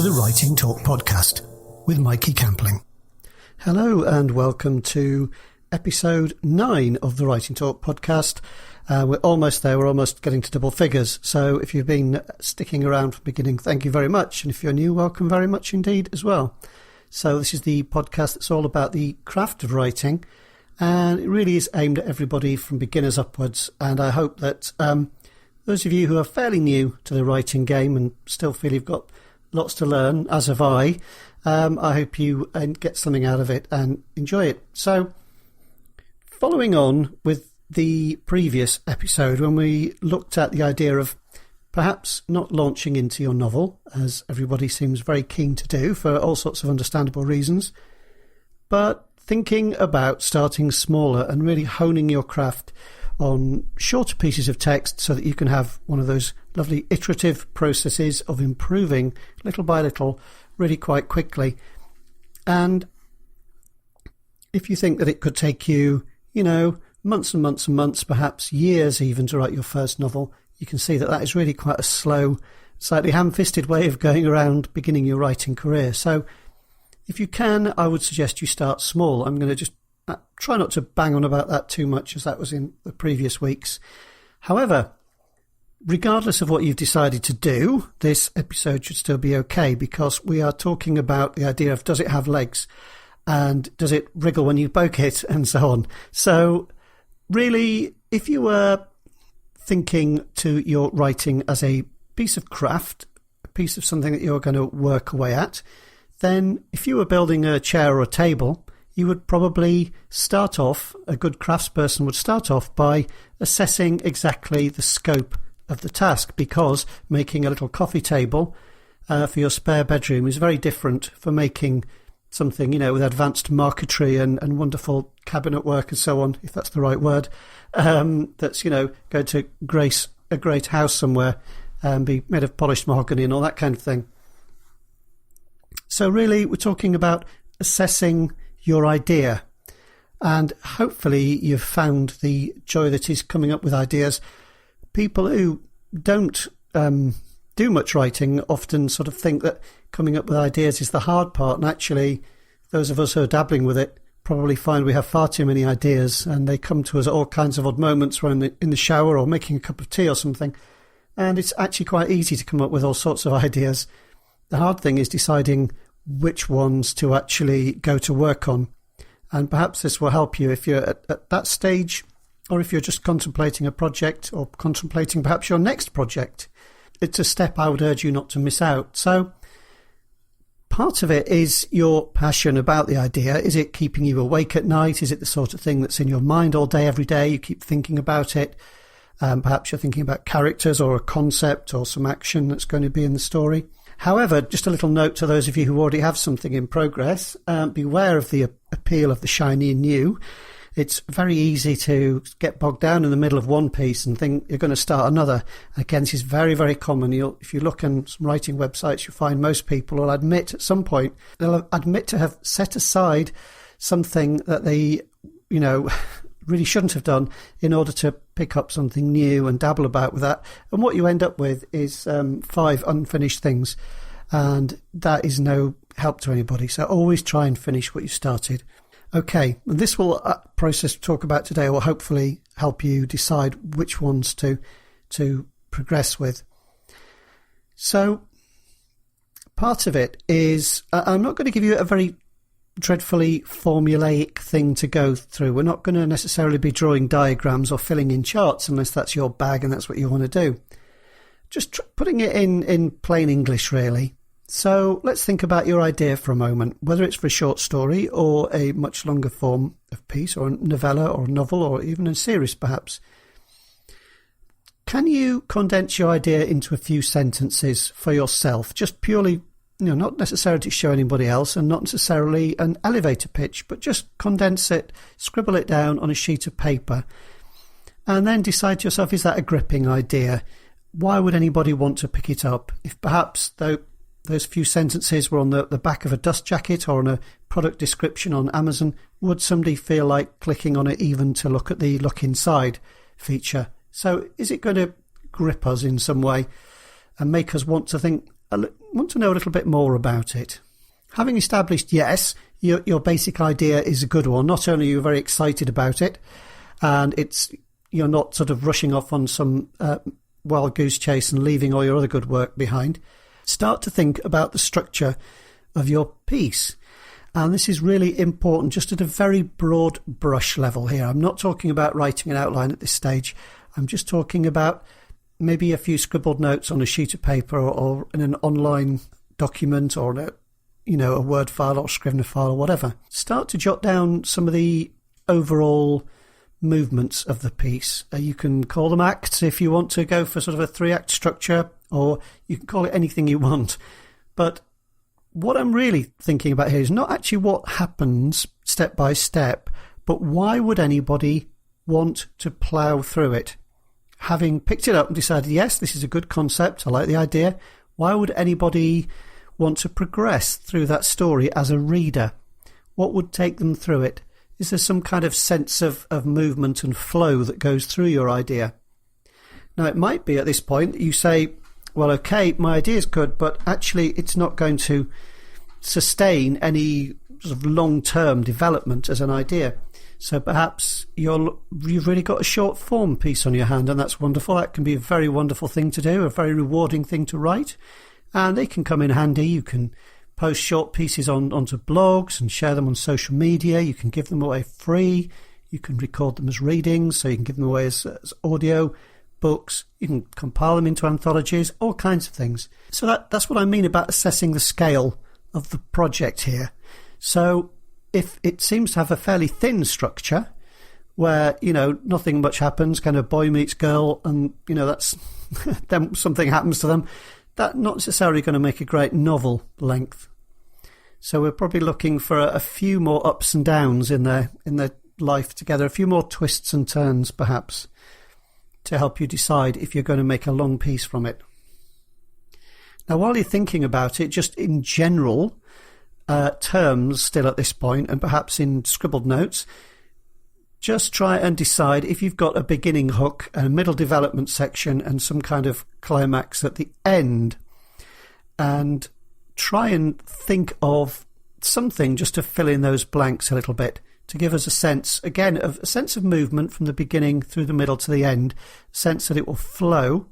the Writing Talk podcast with Mikey Campling. Hello and welcome to episode 9 of the Writing Talk podcast. We're almost there. We're almost getting to double figures. So if you've been sticking around from the beginning, thank you very much. And if you're new, welcome very much indeed as well. So this is the podcast that's all about the craft of writing. And it really is aimed at everybody from beginners upwards. And I hope that those of you who are fairly new to the writing game and still feel you've got lots to learn, as have I hope you get something out of it and enjoy it. So following on with the previous episode, when we looked at the idea of perhaps not launching into your novel, as everybody seems very keen to do for all sorts of understandable reasons, but thinking about starting smaller and really honing your craft on shorter pieces of text so that you can have one of those lovely iterative processes of improving little by little really quite quickly. And if you think that it could take you, months and months and months, perhaps years even, to write your first novel, you can see that that is really quite a slow, slightly ham-fisted way of going around beginning your writing career. So if you can, I would suggest you start small. I'm going to just try not to bang on about that too much, as that was in the previous weeks. However, regardless of what you've decided to do, this episode should still be okay, because we are talking about the idea of, does it have legs? And does it wriggle when you poke it? And so on. So really, if you were thinking to your writing as a piece of craft, a piece of something that you're going to work away at, then if you were building a chair or a table, you would probably start off, a good craftsperson would start off by assessing exactly the scope of the task, because making a little coffee table for your spare bedroom is very different from making something, with advanced marquetry and wonderful cabinet work and so on, if that's the right word, that's, going to grace a great house somewhere and be made of polished mahogany and all that kind of thing. So really, we're talking about assessing your idea, and hopefully you've found the joy that is coming up with ideas. People who don't do much writing often sort of think that coming up with ideas is the hard part, and actually those of us who are dabbling with it probably find we have far too many ideas, and they come to us at all kinds of odd moments when in the shower or making a cup of tea or something, and it's actually quite easy to come up with all sorts of ideas. The hard thing is deciding which ones to actually go to work on. And perhaps this will help you if you're at that stage, or if you're just contemplating a project or contemplating perhaps your next project. It's a step I would urge you not to miss out. So part of it is your passion about the idea. Is it keeping you awake at night? Is it the sort of thing that's in your mind all day, every day? You keep thinking about it. Perhaps you're thinking about characters or a concept or some action that's going to be in the story. However, just a little note to those of you who already have something in progress, beware of the appeal of the shiny and new. It's very easy to get bogged down in the middle of one piece and think you're going to start another. Again, this is very, very common. If you look on some writing websites, you'll find most people will admit at some point, they'll admit to have set aside something that they, really shouldn't have done in order to pick up something new and dabble about with that. And what you end up with is 5 unfinished things. And that is no help to anybody. So always try and finish what you started. Okay, and this will process we talk about today will hopefully help you decide which ones to progress with. So part of it is, I'm not going to give you a very dreadfully formulaic thing to go through. We're not going to necessarily be drawing diagrams or filling in charts unless that's your bag and that's what you want to do. Just putting it in plain English, really. So let's think about your idea for a moment, whether it's for a short story or a much longer form of piece, or a novella or a novel, or even a series perhaps. Can you condense your idea into a few sentences for yourself, just purely, not necessarily to show anybody else and not necessarily an elevator pitch, but just condense it, scribble it down on a sheet of paper, and then decide to yourself, is that a gripping idea? Why would anybody want to pick it up? If perhaps those few sentences were on the back of a dust jacket or on a product description on Amazon, would somebody feel like clicking on it even to look at the look inside feature? So is it going to grip us in some way and make us want to think, want to know a little bit more about it. Having established, yes, your basic idea is a good one. Not only are you very excited about it, and you're not sort of rushing off on some wild goose chase and leaving all your other good work behind. Start to think about the structure of your piece. And this is really important just at a very broad brush level here. I'm not talking about writing an outline at this stage. I'm just talking about maybe a few scribbled notes on a sheet of paper or in an online document or a Word file or Scrivener file or whatever. Start to jot down some of the overall movements of the piece. You can call them acts if you want to go for sort of a 3-act structure, or you can call it anything you want. But what I'm really thinking about here is not actually what happens step by step, but why would anybody want to plough through it? Having picked it up and decided, yes, this is a good concept, I like the idea, why would anybody want to progress through that story as a reader? What would take them through it? Is there some kind of sense of movement and flow that goes through your idea? Now, it might be at this point that you say, well, okay, my idea is good, but actually it's not going to sustain any sort of long-term development as an idea. So perhaps you've really got a short form piece on your hand, and that's wonderful. That can be a very wonderful thing to do, a very rewarding thing to write, and they can come in handy. You can post short pieces onto blogs and share them on social media. You can give them away free. You can record them as readings, so you can give them away as audio books. You can compile them into anthologies, all kinds of things. So that's what I mean about assessing the scale of the project here. So if it seems to have a fairly thin structure where, nothing much happens, kind of boy meets girl, and, that's then something happens to them, that's not necessarily going to make a great novel length. So we're probably looking for a few more ups and downs in their life together, a few more twists and turns perhaps, to help you decide if you're going to make a long piece from it. Now, while you're thinking about it, just in general terms still at this point, and perhaps in scribbled notes, just try and decide if you've got a beginning hook, a middle development section, and some kind of climax at the end. And try and think of something just to fill in those blanks a little bit, to give us a sense, again, of a sense of movement from the beginning through the middle to the end, a sense that it will flow,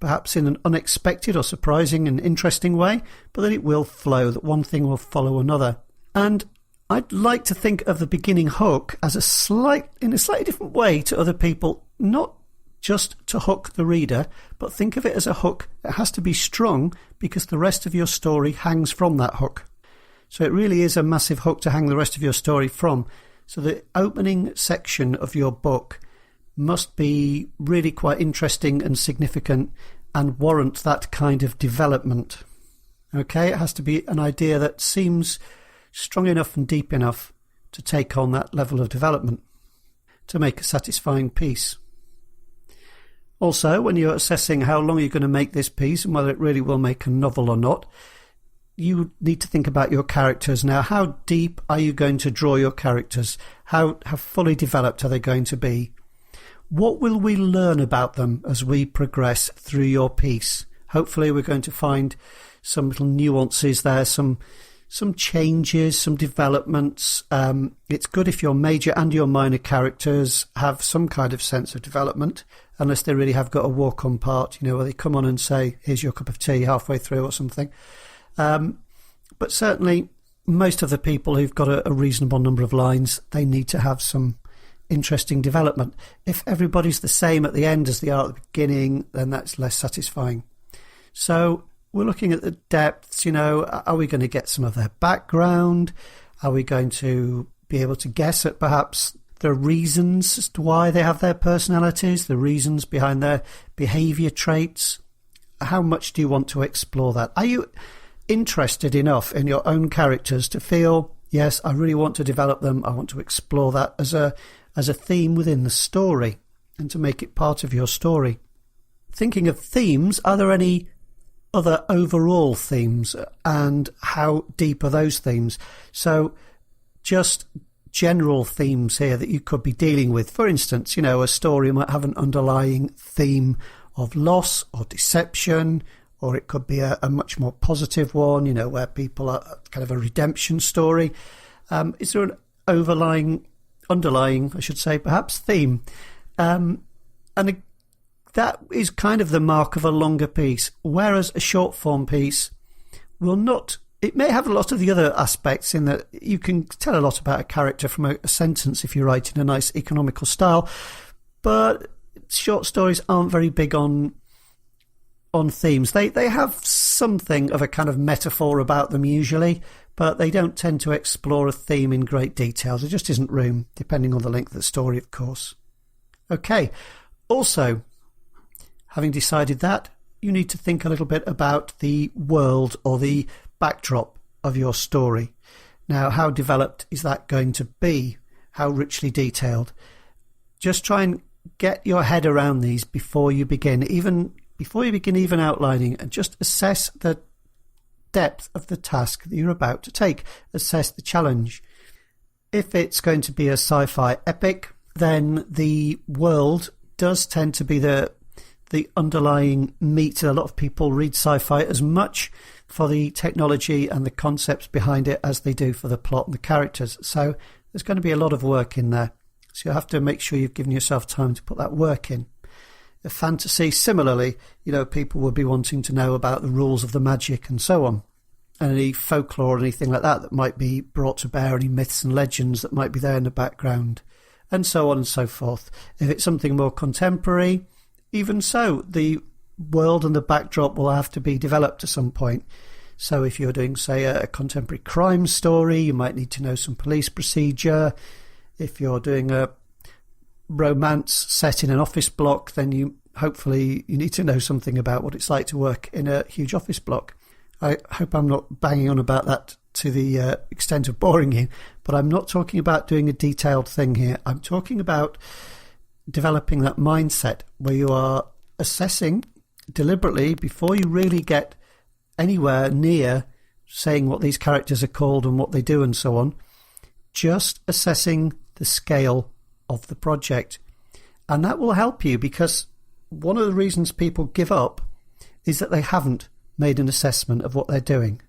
perhaps in an unexpected or surprising and interesting way, but that it will flow, that one thing will follow another. And I'd like to think of the beginning hook as in a slightly different way to other people, not just to hook the reader, but think of it as a hook that has to be strong because the rest of your story hangs from that hook. So it really is a massive hook to hang the rest of your story from. So the opening section of your book must be really quite interesting and significant and warrant that kind of development. Okay, it has to be an idea that seems strong enough and deep enough to take on that level of development to make a satisfying piece. Also, when you're assessing how long you're going to make this piece and whether it really will make a novel or not, you need to think about your characters. Now, how deep are you going to draw your characters? How fully developed are they going to be? What will we learn about them as we progress through your piece? Hopefully we're going to find some little nuances there, some changes, some developments. It's good if your major and your minor characters have some kind of sense of development, unless they really have got a walk-on part, where they come on and say, here's your cup of tea halfway through or something. But certainly most of the people who've got a reasonable number of lines, they need to have some interesting development. If everybody's the same at the end as they are at the beginning, then that's less satisfying. So we're looking at the depths, are we going to get some of their background? Are we going to be able to guess at perhaps the reasons as to why they have their personalities, the reasons behind their behaviour traits? How much do you want to explore that? Are you interested enough in your own characters to feel, yes, I really want to develop them, I want to explore that as a theme within the story and to make it part of your story? Thinking of themes, are there any other overall themes, and how deep are those themes? So just general themes here that you could be dealing with. For instance, a story might have an underlying theme of loss or deception or it could be a much more positive one, where people are kind of a redemption story. Is there an underlying, I should say, perhaps theme? That is kind of the mark of a longer piece, whereas a short form piece will not. It may have a lot of the other aspects in that you can tell a lot about a character from a sentence if you write in a nice economical style, but short stories aren't very big on themes. They have something of a kind of metaphor about them usually, but they don't tend to explore a theme in great detail. There just isn't room, depending on the length of the story, of course. Okay, also, having decided that, you need to think a little bit about the world or the backdrop of your story. Now, how developed is that going to be? How richly detailed? Just try and get your head around these before you begin even outlining, and just assess the depth of the task that you're about to take. Assess the challenge. If it's going to be a sci-fi epic, then the world does tend to be the underlying meat. A lot of people read sci-fi as much for the technology and the concepts behind it as they do for the plot and the characters. So there's going to be a lot of work in there. So you have to make sure you've given yourself time to put that work in. The fantasy, similarly, people will be wanting to know about the rules of the magic and so on. And any folklore or anything like that might be brought to bear, any myths and legends that might be there in the background, and so on and so forth. If it's something more contemporary, even so, the world and the backdrop will have to be developed at some point. So if you're doing, say, a contemporary crime story, you might need to know some police procedure. If you're doing a romance set in an office block, then you need to know something about what it's like to work in a huge office block. I hope I'm not banging on about that to the extent of boring you, but I'm not talking about doing a detailed thing here. I'm talking about developing that mindset where you are assessing deliberately before you really get anywhere near saying what these characters are called and what they do and so on, just assessing the scale of the project. And that will help you, because one of the reasons people give up is that they haven't made an assessment of what they're doing.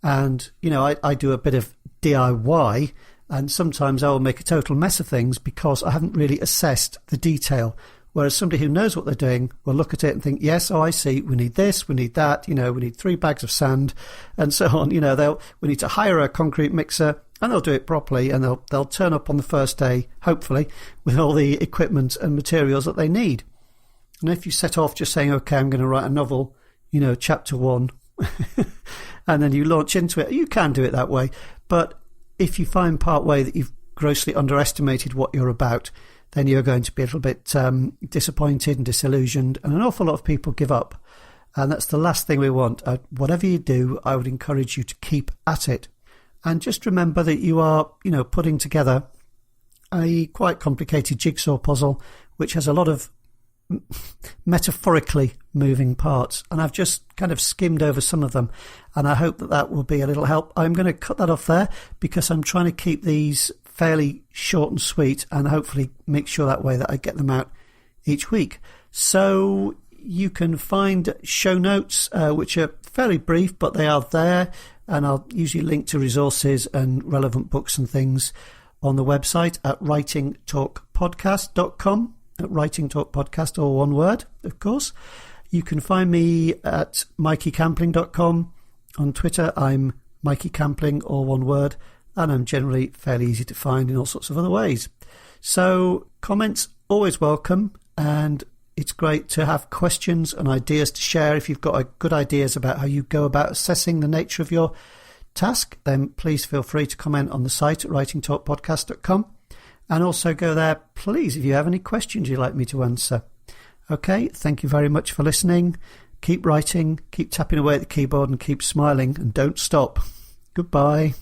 And, I do a bit of DIY, and sometimes I will make a total mess of things because I haven't really assessed the detail. Whereas somebody who knows what they're doing will look at it and think, yes, I see, we need this, we need that, we need 3 bags of sand, and so on. We need to hire a concrete mixer, and they'll do it properly, and they'll turn up on the first day, hopefully, with all the equipment and materials that they need. And if you set off just saying, okay, I'm going to write a novel, chapter 1, and then you launch into it, you can do it that way. But if you find part way that you've grossly underestimated what you're about, then you're going to be a little bit disappointed and disillusioned, and an awful lot of people give up. And that's the last thing we want. Whatever you do, I would encourage you to keep at it. And just remember that you are, putting together a quite complicated jigsaw puzzle, which has a lot of metaphorically moving parts. And I've just kind of skimmed over some of them, and I hope that will be a little help. I'm going to cut that off there because I'm trying to keep these fairly short and sweet, and hopefully make sure that way that I get them out each week. So you can find show notes, which are fairly brief, but they are there, and I'll usually link to resources and relevant books and things on the website at writingtalkpodcast.com, at writingtalkpodcast, all one word, of course. You can find me at mikeycampling.com. On Twitter, I'm Mikey Campling, all one word, and I'm generally fairly easy to find in all sorts of other ways. So comments, always welcome, and it's great to have questions and ideas to share. If you've got good ideas about how you go about assessing the nature of your task, then please feel free to comment on the site at writingtalkpodcast.com, and also go there, please, if you have any questions you'd like me to answer. Okay, thank you very much for listening. Keep writing, keep tapping away at the keyboard, and keep smiling, and don't stop. Goodbye.